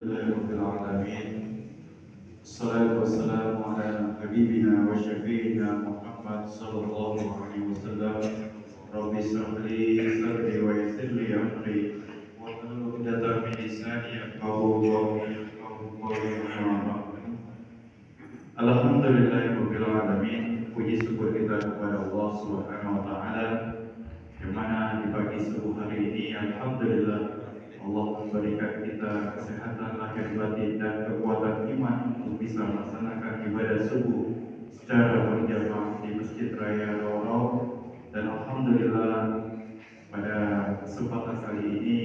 لله رب العالمين. الصلاة والسلام على حبيبنا وشفيعنا محمد صلى الله عليه وسلم. رب اشرح لي صدري ويسر لي أمري واحلل عقدة من لساني يفقهوا قولي أما بعد. Alhamdulillahirabbil alamin. Puji syukur kita kepada Allah Subhanahu wa taala yang mana di pagi subuh hari ini alhamdulillah Allah memberikan kita kesehatan lahir batin dan kekuatan iman untuk bisa melaksanakan ibadah subuh secara berjamaah di Masjid Raya Roro. Dan alhamdulillah pada kesempatan kali ini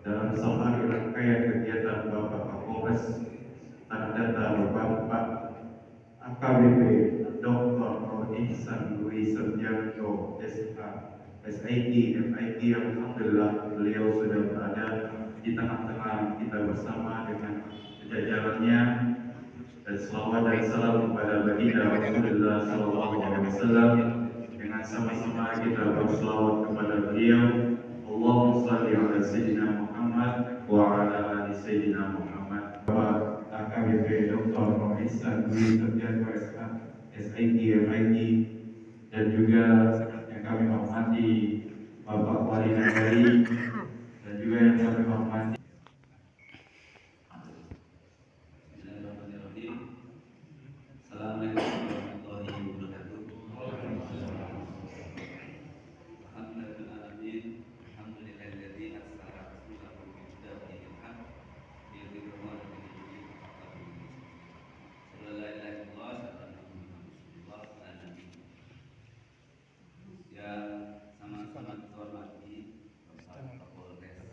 dalam safari rangkaian kegiatan Bapak Kapolres Tanah Datar Bapak AKBP Dr. Nur Ihsan Dwi Serjanto SH SID MIT. Alhamdulillah beliau sudah berada di tengah-tengah kita bersama dengan jajarannya, dan selawat dan salam kepada baginda Rasulullah Sallallahu Alaihi Wasallam. Dengan sama-sama kita berselawat kepada beliau. Allahumma shalli ala Sayyidina Muhammad wa ala ali Sayyidina Muhammad. Bapak AKBP Dr. Nur Ihsan Dwi Serjanto SH SID MIT, dan juga yang kami hormati Bapak Wali Nagari, dan juga yang kami hormati Assalamualaikum warahmatullahi wabarakatuh. Alhamdulillahirrahmanirrahim. Alhamdulillahilladzi arsala rasulahu bil huda wa dinil haq liyudhhirahu 'ala dinihi kullihi. Sallallahu alaihi wasallam. Yang sama-sama kita hormati Bapak Kapolres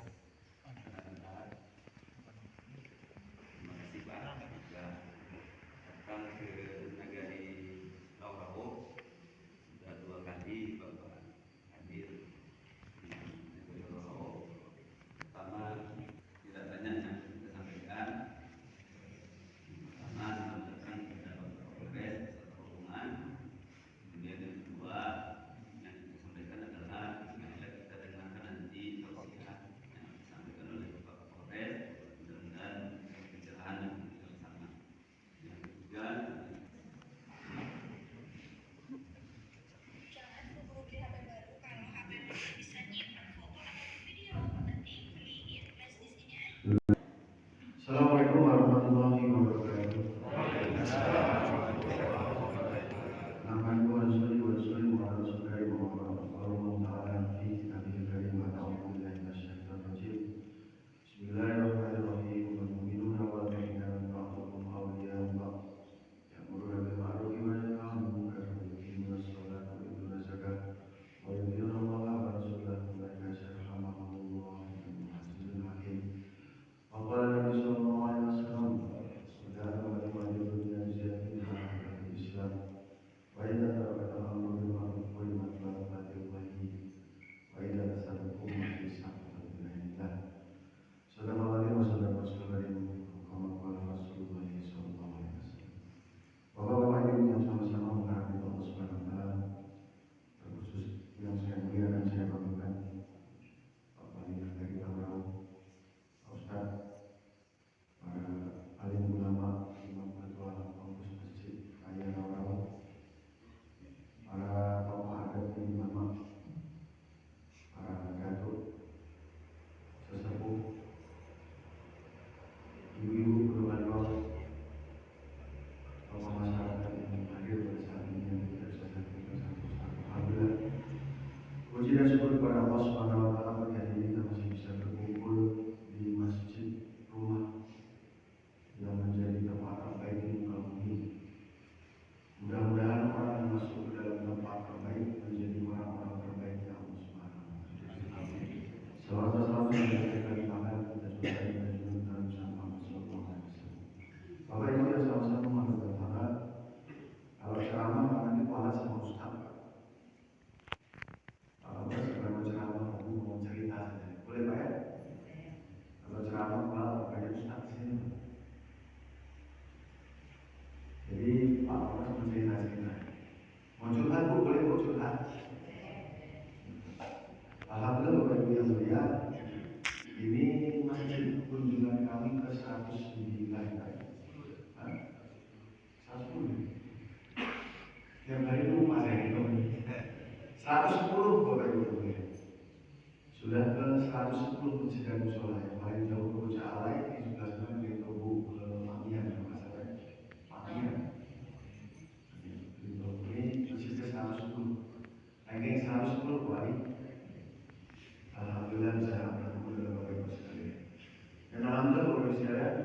sekalian,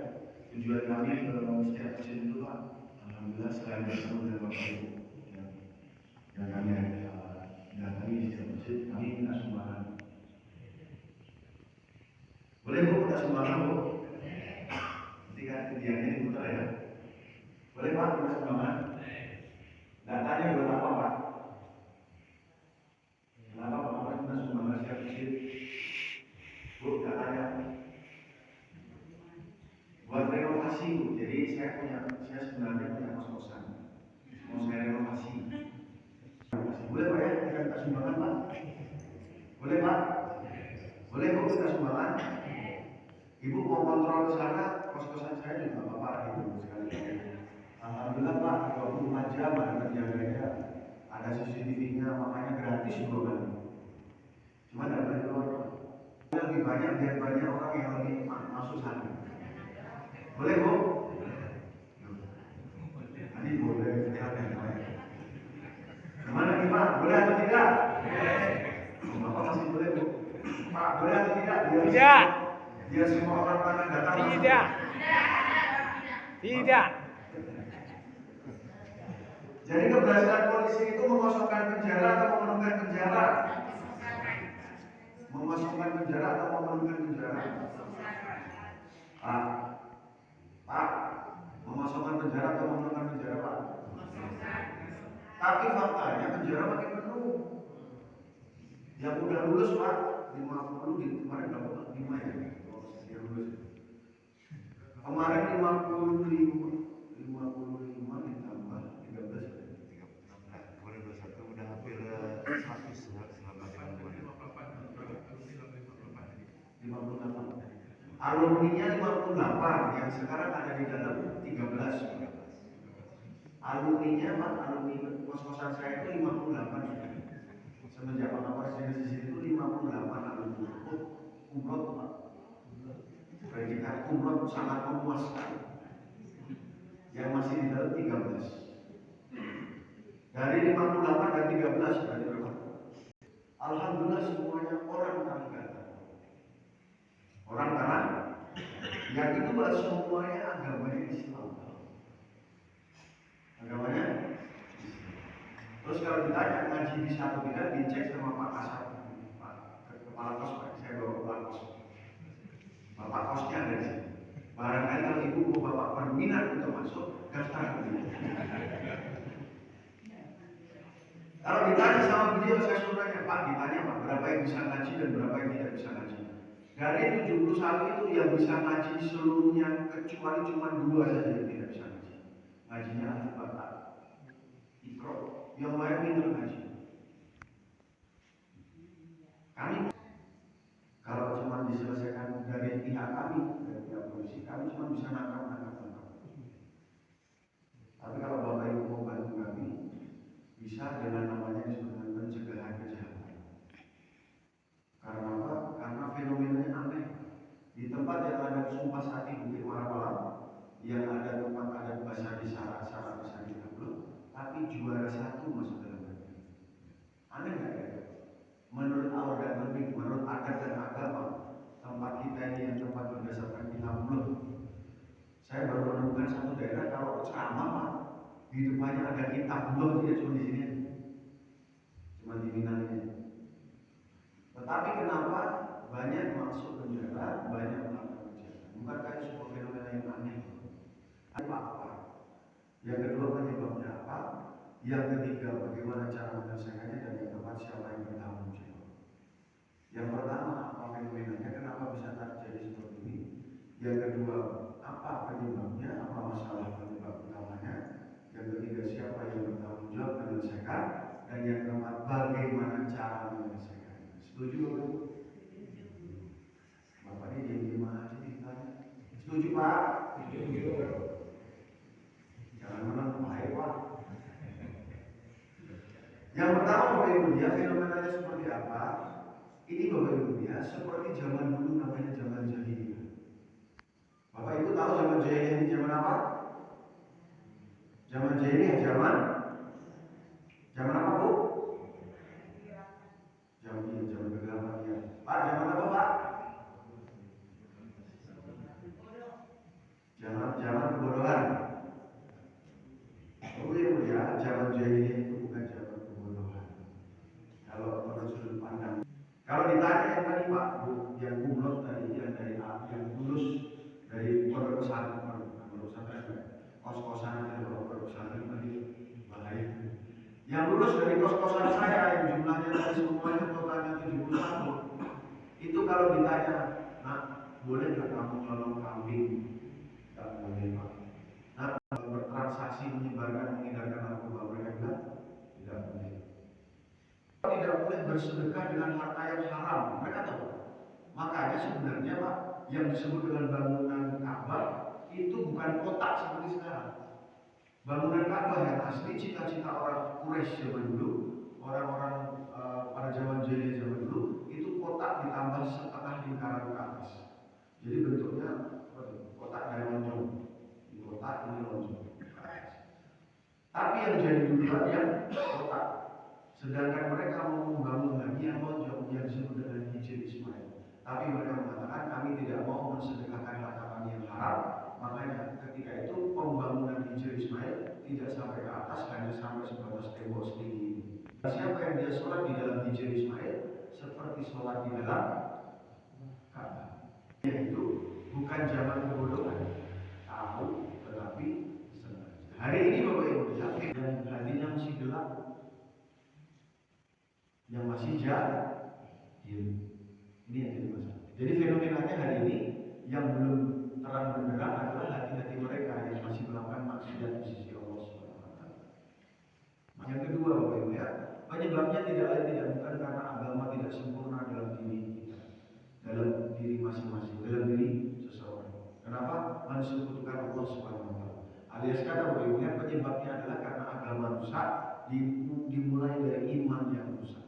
tujuan kami ke setiap masjid itu Pak, alhamdulillah selain bertemu dengan Bapak Ibu yang kami datangi di setiap masjid, kami minta sumbangan. Boleh Bu, minta sumbangan Bu? Ketika tidiannya diputar ya. Boleh Pak, minta sumbangan? Datanya buat apa Pak? Kenapa Pak Kapolres minta sumbangan setiap masjid? Bu, datanya buat renovasi Bu. Jadi saya sebenarnya punya kos-kosan. Mau saya renovasi. Boleh Pak ya, kita minta sumbangan Pak? Boleh Pak? Boleh Bu, minta sumbangan? Ibu mau kontrol ke sana, kos-kosan saya juga Bapak itu sekali. Alhamdulillah Pak, 24 jam ada penjaganya, ada CCTV-nya, makanya gratis dua kali. Cuma tidak boleh keluar Pak. Lebih banyak biar banyak orang yang lebih masuk sana. Boleh Bu? Tadi boleh. Gimana nih Pak? Boleh atau tidak? Bapak masih boleh Bu? Pak, boleh atau tidak? Tidak. Biar semua orang pada datang. Tidak. Tidak. Jadi keberhasilan polisi itu mengosongkan penjara atau memenuhkan penjara? Mengosongkan penjara atau memenuhkan penjara? Pak, mengosongkan penjara atau memenuhkan penjara Pak? Tapi faktanya penjara makin penuh. Yang udah lulus Pak, 50 di kemarin dapat 5 ya? Yang lulus. Kemarin 55 ditambah 13. Kemarin 21 udah hampir 100 58. Alumninya 58, yang sekarang ada di dalam 13. Alumninya Pak, alumni kos-kosan saya itu 58. Semenjak Pak Kapolres di sini itu 58 alumni. Kumlot Pak. Predikat kumlot sangat memuaskan. Yang masih di dalam 13. Dari 58 dan 13 berarti berapa? Alhamdulillah semuanya orang Tanggata. Orang kanan, yang itu Pak semuanya agamanya Islam. Agamanya Islam. Terus kalau ditanya ngaji bisa atau tidak, dicek sama Pak Kasat, Pak Kepala Kos, Pak. Saya bawa Kepala Kos. Bapak Kosnya ada di sini. Barangkali kalau Ibu mau Bapak berminat untuk masuk, daftar dulu. Kalau ditanya sama beliau, saya suruh tanya, Pak, ditanya Pak, berapa yang bisa ngaji dan berapa yang tidak bisa ngaji. Dari 71 itu yang bisa ngaji seluruhnya, kecuali cuma 2 saja yang tidak bisa ngaji. Ngajinya Al-Fatihah, Iqra, yang lain pintar ngaji. Kami, kalau cuma diselesaikan dari pihak kami, dari pihak polisi, kami cuma bisa nangkap. Tapi kalau Bapak Ibu mau bantu kami, bisa dengan namanya disebut pencegahan kejahatan. Karena apa? Karena fenomenanya aneh. Di tempat yang ada Sumpah Sakti Bukit Marapalang, yang ada tempat ada bahasa di syarat bisa ditablo, tapi juara 1 masuk dalam negeri. Aneh nggak ya? Menurut awal dan lebih, menurut adat dan agama, tempat kita ini yang tempat berdasarkan kitabullah. Saya baru menemukan satu daerah kalau ceramah Pak, di depannya ada kitabullah, tidak cuma di sini, cuma di Minang ini. Tetapi kenapa banyak masuk penjara, banyak melakukan kejahatan? Bukankah itu sebuah fenomena yang aneh? Apa? Yang kedua penyebabnya apa? Yang ketiga bagaimana cara menyelesaikannya, dan yang keempat siapa yang bertanggung jawab? Yang pertama, apa fenomenanya? Kenapa bisa terjadi seperti ini? Yang kedua, apa penyebabnya? Apa masalah penyebab utamanya? Yang ketiga, siapa yang bertanggung jawab menyelesaikan? Dan yang keempat, bagaimana cara menyelesaikan? Setuju Bapak? Bapak ini diam-diam aja ditanya. Setuju Pak? Setuju. Jangan menang baik Pak. Yang pertama Bapak Ibu ya, fenomenanya seperti apa? Ini Bapak Ibu ya, seperti zaman dulu namanya zaman jahiliyah. Bapak Ibu tahu zaman jahiliyah ini zaman apa? Zaman jahiliyah zaman apa Bu? Zaman kegelapan ya. Pak, zaman apa Pak? lulus dari kos-kosan saya yang jumlahnya dari semuanya totalnya 71. Itu kalau ditanya, nah boleh nggak kamu nyolong kambing? Nggak boleh Pak. Nah bertransaksi menyebarkan mengedarkan narkoba, mereka bilang tidak boleh. Tidak boleh bersedekah dengan harta yang haram, mereka tahu. Makanya sebenarnya Pak, yang disebut dengan bangunan Ka'bah itu bukan kotak seperti sekarang. Bangunan Ka'bah yang asli cita-cita orang Quraisy zaman dulu, orang-orang pada zaman jahiliyah zaman dulu, itu kotak ditambah setengah lingkaran ke atas. Jadi bentuknya kotak dari lonjong. Di kotak ini lonjong ke atas. Tapi yang jadi duluan yang kotak. Sedangkan mereka mau membangun lagi yang lonjong yang disebut dengan Hijr Ismail. Tapi mereka mengatakan kami tidak mau mensedekahkan harta kami yang haram. Makanya ketika itu pembangunan Hijr Ismail tidak sampai ke atas, hanya sampai sebatas tembok setinggi. Siapa yang dia sholat di dalam Hijr Ismail seperti sholat di dalam Ka'bah. Yaitu bukan zaman kebodohan, tahu tetapi sengaja. Hari ini Bapak Ibu yang hatinya masih gelap, yang masih jahil. Ini yang jadi masalah. Jadi fenomenanya hari ini yang belum terang benderang adalah hati-hati mereka yang masih melakukan maksiat di sisi Allah SWT. Yang kedua Bapak Ibu ya, penyebabnya tidak lain tidak bukan karena agama tidak sempurna dalam diri kita, dalam diri masing-masing, dalam diri seseorang. Kenapa? Mensekutukan Allah SWT. Alias kata Bapak Ibu ya, penyebabnya adalah karena agama rusak, dimulai dari iman yang rusak,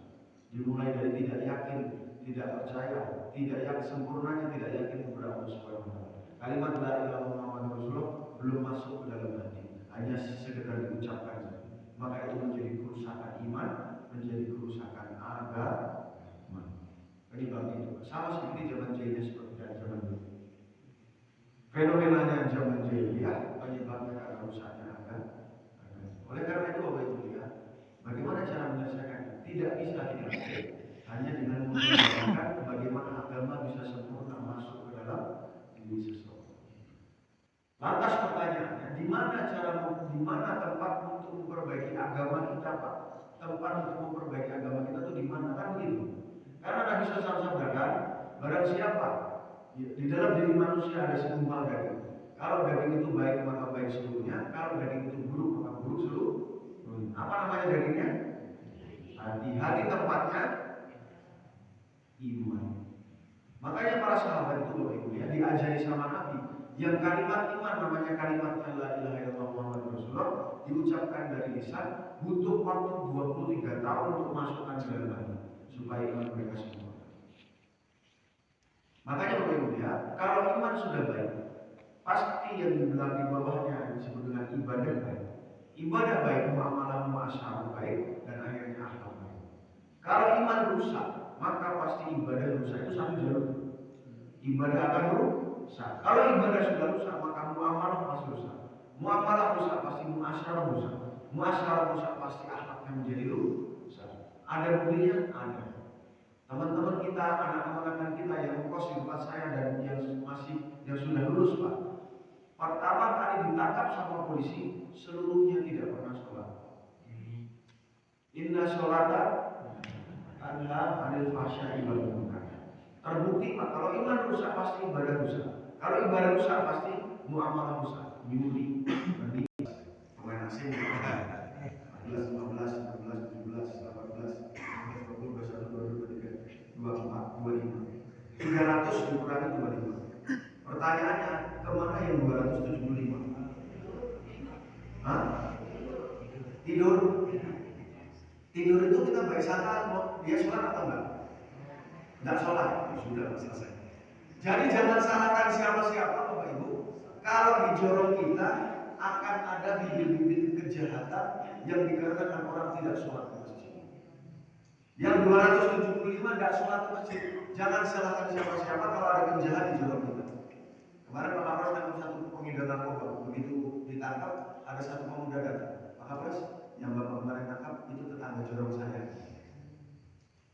dimulai dari tidak yakin, tidak percaya, tidak yakin sempurnanya, tidak yakin kepada Allah SWT. Kalimat la ilaha illallah Muhammadur Rasulullah belum masuk ke dalam hati, hanya sekedar diucapkan saja. Maka itu menjadi kerusakan iman, menjadi kerusakan agama. Penyebab itu sama seperti zaman jahiliyah seperti zaman dulu. Fenomenanya zaman jahiliyah penyebabnya karena rusaknya agama. Oleh karena itu Bapak Ibu ya, bagaimana cara menyelesaikannya? Tidak bisa dilakukan hanya dengan mengajarkan bagaimana agama bisa sempurna masuk ke dalam diri seseorang. Lantas pertanyaannya, di mana tempat untuk memperbaiki agama kita Pak? Tempat untuk memperbaiki agama kita itu di mana? Kan begitu. Karena Nabi SAW sabdakan, barang siapa di dalam diri manusia ada segumpal daging. Kalau daging itu baik maka baik seluruhnya, kalau daging itu buruk maka buruk seluruhnya. Apa namanya dagingnya? Hati tempatnya iman. Makanya para sahabat itu Bapak Ibu ya, diajari sama Nabi yang kalimat iman namanya kalimat la ilaha illallah Muhammadur Rasulullah diucapkan dari lisan butuh waktu 23 tahun untuk masukkan ke dalam hati supaya iman mereka sempurna. Makanya Bapak Ibu ya, kalau iman sudah baik, pasti yang di bawahnya disebut dengan ibadah baik. Ibadah baik, muamalah muasyarah baik, dan akhirnya akhlak baik. Kalau iman rusak, maka pasti ibadah rusak. Itu satu jalur. Ibadah akan rusak. Kalau ibadah sudah rusak, maka muamalah pasti rusak. Muamalah rusak pasti muasyarah rusak. Muasyarah rusak pasti akhlaknya menjadi rusak. Ada buktinya? Ada. Teman-teman kita, anak-anak kita yang kos di tempat saya dan yang sudah lulus Pak, pertama kali ditangkap sama polisi, seluruhnya tidak pernah sholat. Inna sholata tanha anil fahsya'i wal munkar. Terbukti Pak, kalau iman rusak pasti ibadah rusak. Kalau ibadah rusak pasti muamalah rusak. Nyuri, pemain asing, 14, 15, 16, 17, 18, 20, 21, 22, 23, 24, 25. 300 dikurangi 25. Pertanyaannya, kemana yang 275? Hah? Tidur? Tidur itu kita baik sangka dia sholat atau enggak? Enggak sholat, ya sudah selesai. Jadi jangan salahkan siapa-siapa Bapak Ibu. Kalau di jorong kita akan ada bibit-bibit kejahatan yang dikarenakan orang tidak sholat ke masjid. Yang 275 enggak sholat ke masjid. Jangan salahkan siapa-siapa kalau ada penjahat di jorong kita. Kemarin Pak Kapolres tangkap satu pengedar narkoba. Begitu ditangkap, ada satu pemuda datang. Pak Kapolres, yang Bapak kemarin tangkap itu tetangga jorong saya.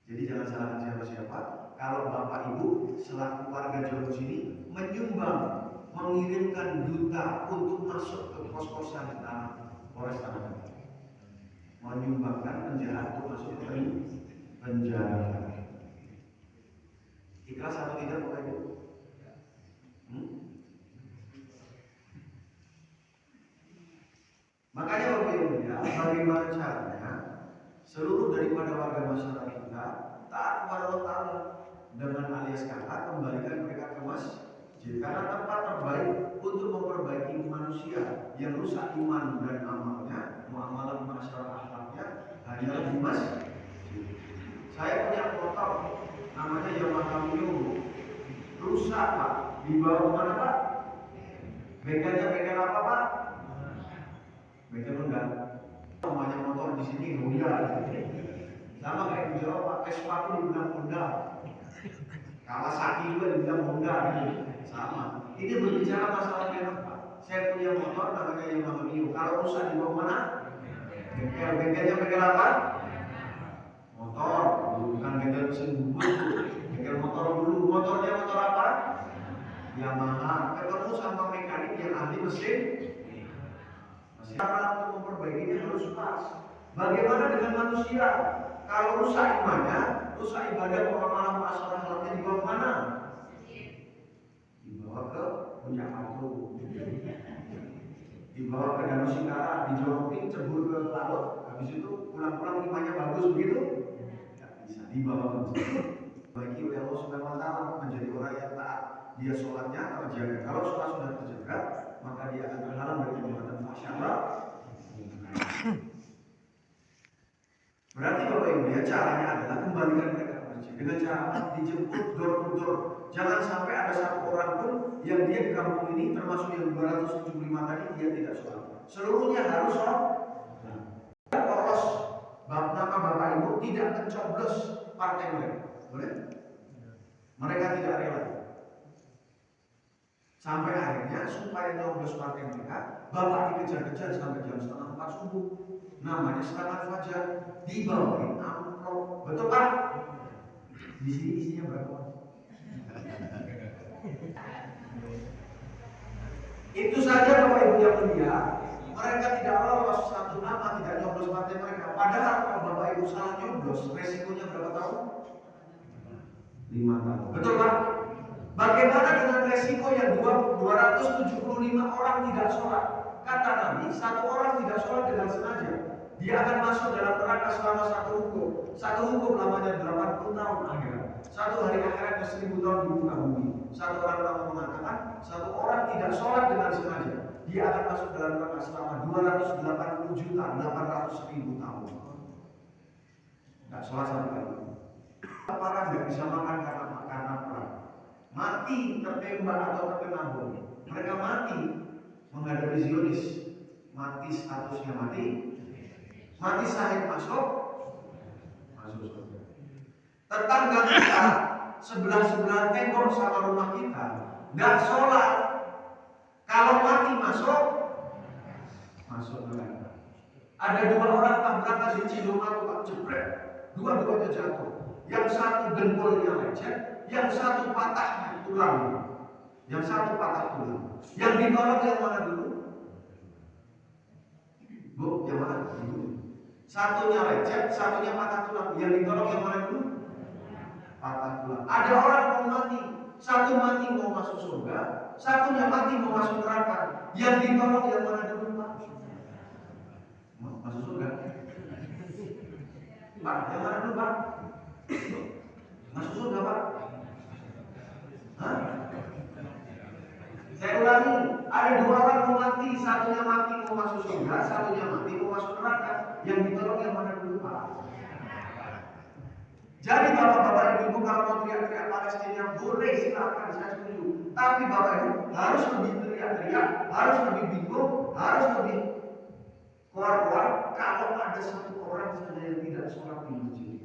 Jadi jangan salahkan siapa-siapa. Kalau Bapak Ibu selaku warga jorong sini menyumbang, mengirimkan duta untuk masuk ke kos-kosan di Polres Tanah Abang. menyumbangkan penjahat itu masuk ke penjara. Ikhlas atau tidak Bapak Ibu? Makanya Bapak Ibu ya, bagaimana caranya seluruh daripada warga masyarakat kita taat kepada Allah Ta'ala dengan alias kata kembalikan mereka ke masjid, karena tempat terbaik untuk memperbaiki manusia yang rusak iman dan amalnya, muamalah masyarakat akhlaknya hanyalah di masjid. Saya punya motor namanya Yamaha Mio, rusak Pak, dibawa kemana Pak? Bengkelnya bengkel apa Pak? Bengkel Honda. Namanya motor di sini Honda. Sama kayak di Jawa Pak, Vespa itu dibilang Honda, Kawasaki juga dibilang Honda gitu. Sama. Ini berbicara masalah merek Pak. Saya punya motor namanya Yamaha Mio. Kalau rusak dibawa mana? Bengkel. Bengkelnya bengkel apa? Motor. Bukan bengkel mesin bubur. Bengkel motor dulu. Motornya motor apa? Yamaha. Ketemu sama mekanik yang ahli mesin. Cara untuk memperbaikinya harus pas. Bagaimana dengan manusia? Kalau rusak imannya, rusak ibadah muamalah masyarakat akhlaknya dibawa mana? Dibawa ke Puncak Batu, dibawa ke Danau Singkara, dijorokin, cebur ke laut. Habis itu pulang-pulang imannya bagus begitu? Tidak bisa, dibawa ke masjid. Baiki oleh Allah Subhanahu wa Ta'ala menjadi orang yang taat. Dia sholatnya terjaga. Kalau sholat sudah terjaga, maka dia akan terhalang dari perbuatan fahsyah. Berarti Bapak Ibu ya, caranya adalah kembalikan mereka ke masjid dengan cara dijemput door to door. Jangan sampai ada satu orang pun yang dia di kampung ini, termasuk yang 275 tadi, dia tidak sholat. Seluruhnya harus sholat. Poros nama Bapak Ibu tidak mencoblos partai mereka, boleh? Mereka tidak rela. Sampai akhirnya supaya nyoblos partai mereka, Bapak dikejar-kejar sampai jam 3:30 subuh. Namanya serangan fajar, dibawain amplop. Betul Pak? Di sini isinya berapa? Itu saja Bapak Ibu yang mulia, mereka tidak lolos satu nama, tidak nyoblos partai mereka. Padahal kalau Bapak Ibu salah nyoblos, resikonya berapa tahun? 5 tahun. Betul Pak? Bagaimana dengan resiko yang 275 orang tidak sholat? Kata Nabi, satu orang tidak sholat dengan sengaja, dia akan masuk dalam neraka selama satu hukum. Satu hukum lamanya 80 tahun akhirat. Satu hari akhiratnya 1000 tahun di muka bumi. Satu orang ulama mengatakan, satu orang tidak sholat dengan sengaja, dia akan masuk dalam neraka selama 280.800.000 tahun. Tidak sholat sama kali. Apakah nggak bisa makan karena perang? Mati tertembak atau terkena bom. Mereka mati menghadapi Zionis. Mati statusnya mati. Mati syahid masuk surga. Tetangga kita sebelah tembok sama rumah kita nggak sholat. Kalau mati masuk neraka. Ada 2 orang tabrakan di Cidomatu Pak, jebret. Dua-duanya jatuh. Yang satu dengkulnya lecet, yang satu patah tulang. Yang satu patah tulang. Yang ditolong yang mana dulu? Bu, yang mana dulu? Satunya lecet, satunya patah tulang. Yang ditolong yang mana dulu? Patah tulang. Ada orang mau mati, satu mati mau masuk surga, satunya mati mau masuk neraka. Yang ditolong yang mana dulu Pak? Masuk surga. Pak, yang mana dulu Pak? Masuk surga Pak? Hah? Saya ulangi, ada 2 orang mau mati, satunya mati mau masuk surga, satunya mati mau masuk neraka. Yang ditolong yang mana dulu Pak? Jadi bapak-bapak ibu kalau mau teriak-teriak Palestina boleh, silakan, saya setuju. Tapi bapak ibu harus lebih teriak-teriak, harus lebih bingung, harus lebih keluar-keluar kalau ada satu orang saja yang tidak sholat di masjid.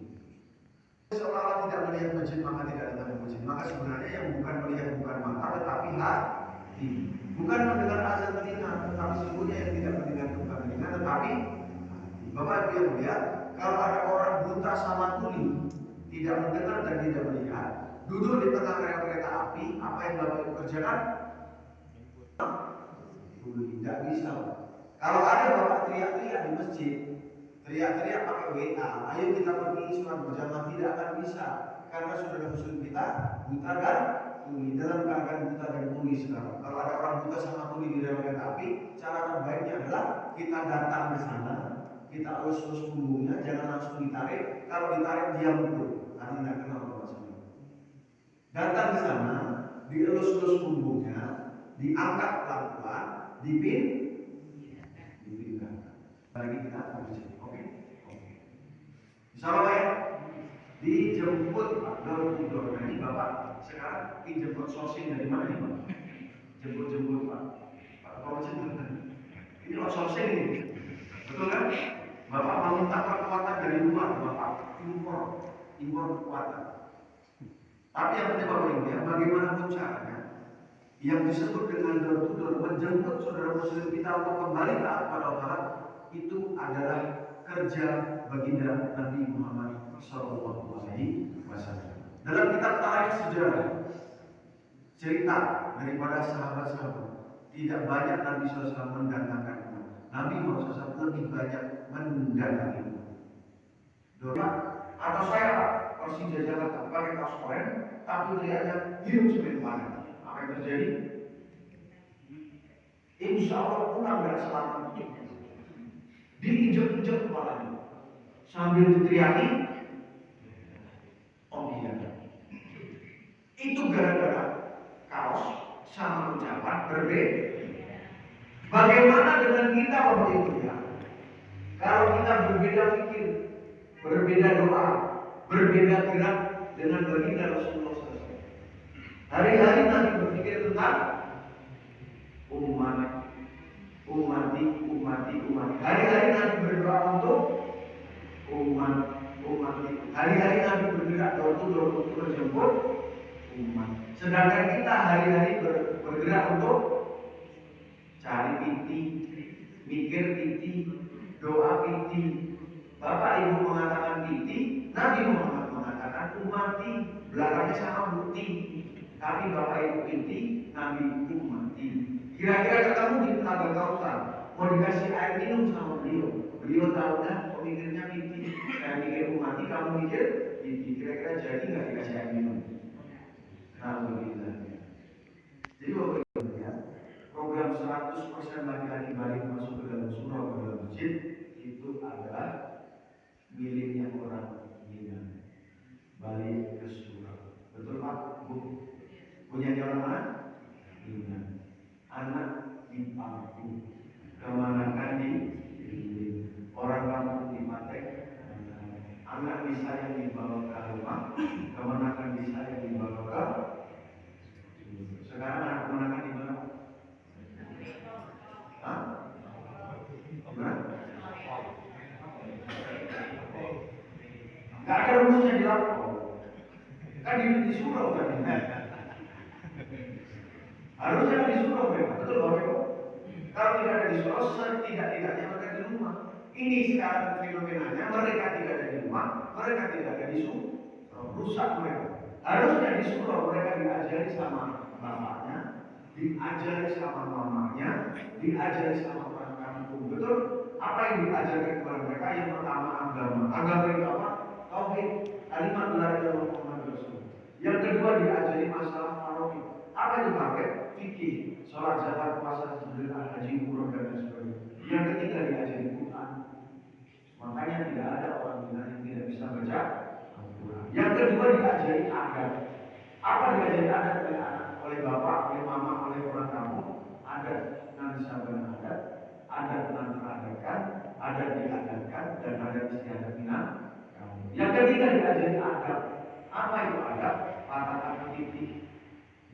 Seolah-olah tidak melihat masjid maka tidak datang ke masjid. Maka sebenarnya yang bukan melihat bukan mata tetapi hati. Bukan mendengar azan telinga, tetapi sesungguhnya yang tidak mendengar bukan telinga tetapi hati. Bapak Ibu yang lihat, kalau ada orang buta sama tuli, tidak mendengar dan tidak melihat, duduk di tengah rel kereta api, apa yang Bapak Ibu kerjakan? Tidak bisa. Kalau ada bapak teriak-teriak di masjid, teriak-teriak pakai WA, ayo kita pergi sholat berjamaah, tidak akan bisa karena saudara muslim kita buta dan tuli, dalam keadaan buta dan tuli sekarang. Kalau ada orang buta sama tuli di dalam kereta api, cara terbaiknya adalah kita datang ke sana, kita elus-elus punggungnya, jangan langsung ditarik. Kalau ditarik dia mukul, karena tidak kenal maksudnya. Datang ke sana, dielus-elus punggungnya, diangkat pelan-pelan, dipindah. Lagi kita bekerja, oke? Bisa apa ya? Dijemput Pak, door-to-door. Nah ini Bapak sekarang dijemput outsourcing dari mana nih Pak? Jemput Pak. Pak kalau jemput ini outsourcing ini, betul kan? Bapak mau minta kekuatan dari luar, Bapak impor kekuatan. Tapi yang penting Bapak ini ya, bagaimanapun caranya, yang disebut dengan door-to-door menjemput saudara muslim kita untuk kembali taat pada Allah itu adalah kerja baginda Nabi Muhammad SAW. Dalam kitab tarikh sejarah cerita daripada sahabat-sahabat, tidak banyak Nabi SAW mendatangkan umat. Nabi Muhammad SAW lebih banyak mendatangi umat. Doa atau saya Persija Jakarta pakai kaos koren, tapi teriaknya hidup sebagai mana? Apa yang terjadi? Insya Allah pulang dan selamat. Diinjek-injek kepalanya sambil diteriaki, oh iya. Itu gara-gara kaos sama ucapan berbeda. Bagaimana dengan kita Bapak Ibu ya? Kalau kita berbeda pikir, berbeda doa, berbeda gerak dengan baginda Rasulullah SAW. Hari-hari Nabi berpikir tentang umat. Hari-hari Nabi berdoa untuk umat. Hari-hari Nabi bergerak door-to-door untuk menjemput umat. Sedangkan kita hari-hari bergerak untuk cari piti, mikir piti, doa piti. Bapak Ibu mengatakan piti, Nabi Muhammad mengatakan umati, belakangnya sama bukti. Tapi Bapak Ibu piti, Nabi umati. Kira-kira ketemu di Telaga Kausar, mau dikasih air minum sama beliau. Beliau tahu dah, pemikirnya piti. Saya mikir umati, kamu mikir piti. Kira-kira jadi nggak dikasih air minum? Alhamdulillah. Jadi Bapak Ibu ya, program 100% laki-laki balik masuk ke dalam surau ke dalam masjid itu adalah miliknya orang Minang. Balik ke surau. Betul Pak? Bu? Punya orang mana? Minang. Anak dipangku, kemanakan di orang kampung dipatek. Anak bisa yang dibawa ke rumah, kemanakan bisa yang dibawa ke. Sekarang anak kemanakan di mana? Hah? Gimana? Gak ada rumusnya di lapor. Kan di surau kan? Harusnya di surau mereka, betul Bapak Ibu? Kalau tidak ada di surau, setidak-tidaknya mereka di rumah. Ini sekarang fenomenanya, mereka tidak ada di rumah, mereka tidak ada di surau, rusak mereka. Harusnya di surau mereka diajari sama bapaknya, diajari sama mamanya, diajari sama orang kampung. Betul? Apa yang diajarkan kepada mereka? Yang pertama agama. Agama itu apa? Tauhid, kalimat la ilaha illallah Muhammadur Rasulullah. Yang kedua diajari masalah faraid. Apa itu faraid? Fikih, sholat, zakat, puasa, sedekah, haji, umroh dan lain sebagainya. Yang ketiga diajari Quran. Makanya tidak ada orang Minang yang tidak bisa baca Al-Quran. Yang kedua diajari adat. Apa diajari adat oleh anak, oleh bapak, oleh mama, oleh orang kampung? Adat nanti sabana adat nanti adakan, adat diadatkan, dan adat istiadat Minang. Yang ketiga diajari adab. Apa itu adab? Kata-kata titik.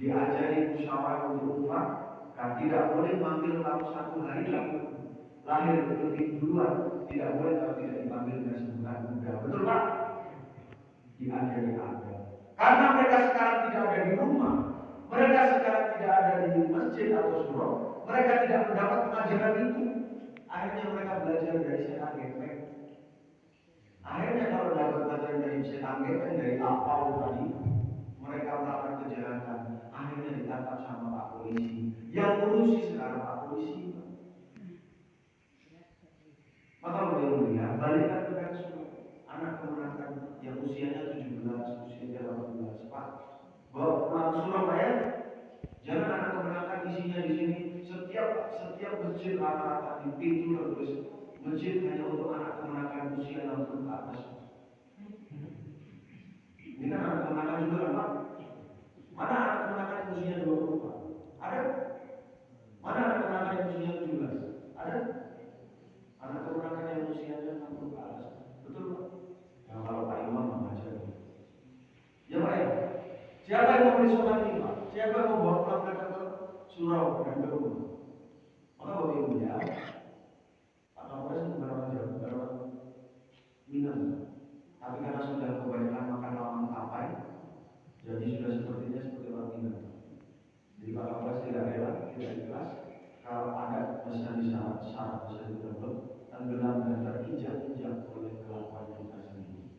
Diajari musyawarah untuk umat. Tidak boleh manggil kamu satu hari kamu lahir lebih duluan. Tidak boleh kalau tidak dipanggil dengan sebutan muda. Betul Pak? Diajari adab. Karena mereka sekarang tidak ada di rumah, mereka sekarang tidak ada di masjid atau surau, mereka tidak mendapat pengajaran itu. Akhirnya mereka belajar dari setan gepeng. Akhirnya kalau dapat pelajaran dari setan gepeng, dari lapau tadi, mereka melakukan kejahatan. Akhirnya ditangkap sama Pak Polisi. Yang ngurusi sekarang Pak Polisi. Maka Bapak Ibu ya, balikkan ke kasus anak kemenakan yang usianya 17, usianya 18, Pak. Bawa pulang ke Surabaya, jangan anak kemenakan isinya di sini. Setiap masjid rata-rata di pintu tertulis masjid hanya untuk anak kemenakan usia 60 ke atas. Ini kan anak kemenakan juga kan, Pak? Mana anak kemenakan usia 20, Pak? Ada? Mana anak kemenakan yang usianya 17? Ada? Anak kemenakan yang usianya 60 ke atas. Betul, Pak? Ya kalau Pak Imam mah aja. Ya Pak ya. Siapa yang mau beli sholat ini, Pak? Siapa yang mau bawa pulang mereka ke surau dan ke rumah? Maka Bapak Ibu ya, Pak Kapolres itu bukan orang Jawa, bukan orang Minang. Tapi karena sudah kebanyakan makan lama tapai, jadi sudah sepertinya seperti orang Minang. Jadi Pak Kapolres tidak rela, tidak ikhlas kalau ada pesan di syarat pesan itu tenggelam dan terinjak-injak oleh kelakuan kita sendiri.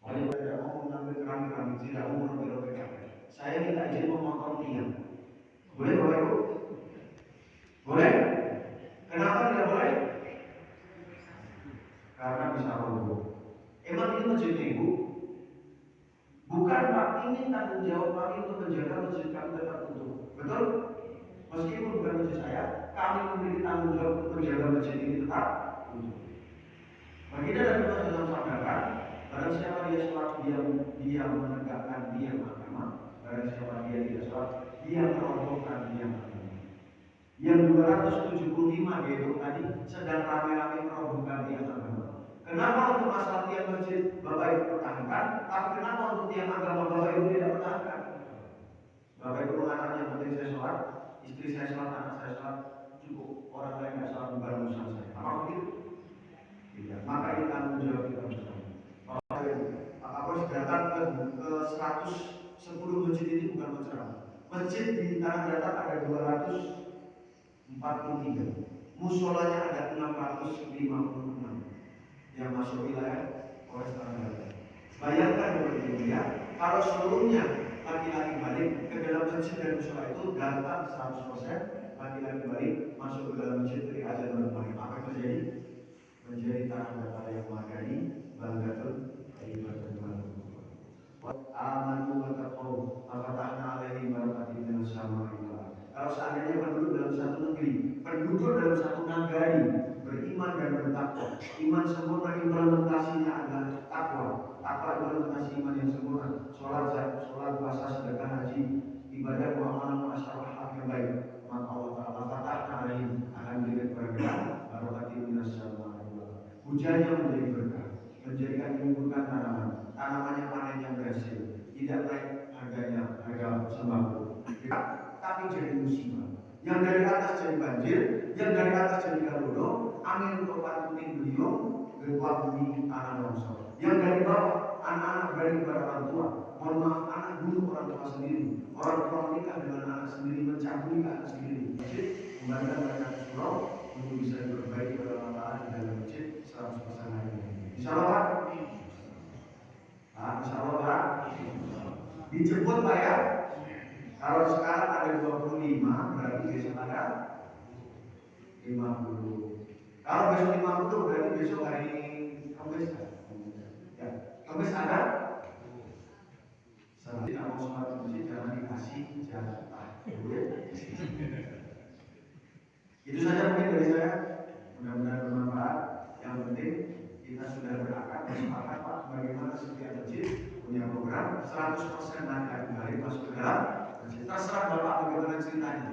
Makanya saya tidak mau mengambil keramik-keramik, tidak mau merobek-robek kafe. Saya minta izin memotong tiang. Boleh Bapak Ibu? Boleh? Kenapa tidak boleh? Karena bisa roboh. Emang ini masjidnya Ibu? Bukan Pak, ini tanggung jawab kami untuk menjaga masjid kami tetap utuh. Betul? Meskipun bukan masjid saya, kami memiliki tanggung jawab untuk menjaga masjid ini tetap utuh. Baginda Nabi Muhammad SAW sampaikan, barang siapa dia sholat dia menegakkan diam agama, barang siapa dia tidak sholat dia merobohkan diam agama. Yang 275 yaitu tadi sedang rame-rame merobohkan diam agama. Kenapa untuk masalah tiang masjid Bapak Ibu pertahankan, tapi kenapa untuk tiang agama Bapak Ibu tidak pertahankan? Bapak Ibu mengatakan yang penting saya sholat, istri saya sholat, anak saya sholat, cukup orang lain tidak sholat bukan urusan saya. Apa begitu? Tidak. Maka ini tanggung jawab kita bersama. Bapak Ibu, Pak Kapolres datang ke 110 masjid ini bukan mencerah. Masjid di Tanah Datar ada 243, musolanya ada 656 yang masuk wilayah Polres Tanah Datar. Bayangkan Bapak Ibu ya, kalau seluruhnya laki-laki balik ke dalam masjid dan musola itu datang 100%, laki-laki balik masuk ke dalam masjid dari azan bermain. Apa yang terjadi? Menjadi Tanah Datar yang madani, baldatun thayyibatun amanu wa taqaw fafatahna alaihim barakatin minas sama'i wal ardh. Kalau seandainya penduduk dalam satu negeri, penduduk dalam satu nagari beriman dan bertakwa, iman sempurna implementasinya adalah takwa, takwa implementasi iman yang sempurna, sholat, puasa, sedekah, haji, ibadah, muamalah, masyarakat yang baik, maka Allah Taala fatahna alaihim akan menjadi berkah barakatin minas sama'i wal ardh. Hujannya menjadi berkah, menjadikan menyuburkan tanamannya panen yang berhasil, tidak naik harga sembako, tapi jadi musibah. Yang dari atas jadi banjir, yang dari atas jadi galudong, angin berubah puting beliung, gempa bumi, tanah longsor. Yang dari bawah, anak-anak berani kepada orang tua, mohon maaf, anak bunuh orang tua sendiri, orang tua menikah dengan anak sendiri, mencabuli anak sendiri. Masjid kembalikan mereka ke surau untuk bisa diperbaiki oleh Allah Taala di dalam masjid 100% hari ini. Insya Allah Pak, insya Allah Pak, dijemput Pak ya. Kalau sekarang ada 25, berarti besok ada 50. Kalau besok 50, berarti besok hari Kamis kan? Ya, Kamis ada. Selanjutnya mau sholat masjid jangan dikasih jatah. Itu saja mungkin dari saya. Mudah-mudahan bermanfaat. Yang penting kita sudah berakad bersepakat Pak, bagaimana setiap masjid punya program 100% laki-laki balik masuk ke dalam masjid. Terserah Bapak bagaimana ceritanya.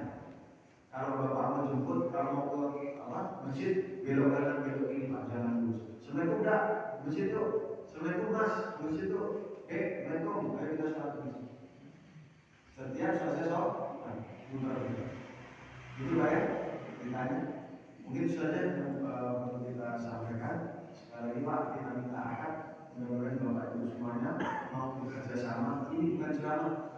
Kalau Bapak mau jemput, kalau mau ke masjid, belok kanan belok kiri Pak, jangan lurus. Assalamualaikum dah, masjid tuh. Assalamualaikum Mas, masjid tuh. Assalamualaikum, ayo kita sholat masjid. Setiap selesai sholat, muter. Itu Pak ya, ceritanya. Mungkin itu saja yang perlu kita sampaikan. Sekali lagi Pak, kita minta akad. Mudah-mudahan Bapak Ibu semuanya mau bekerja sama. Ini bukan ceramah.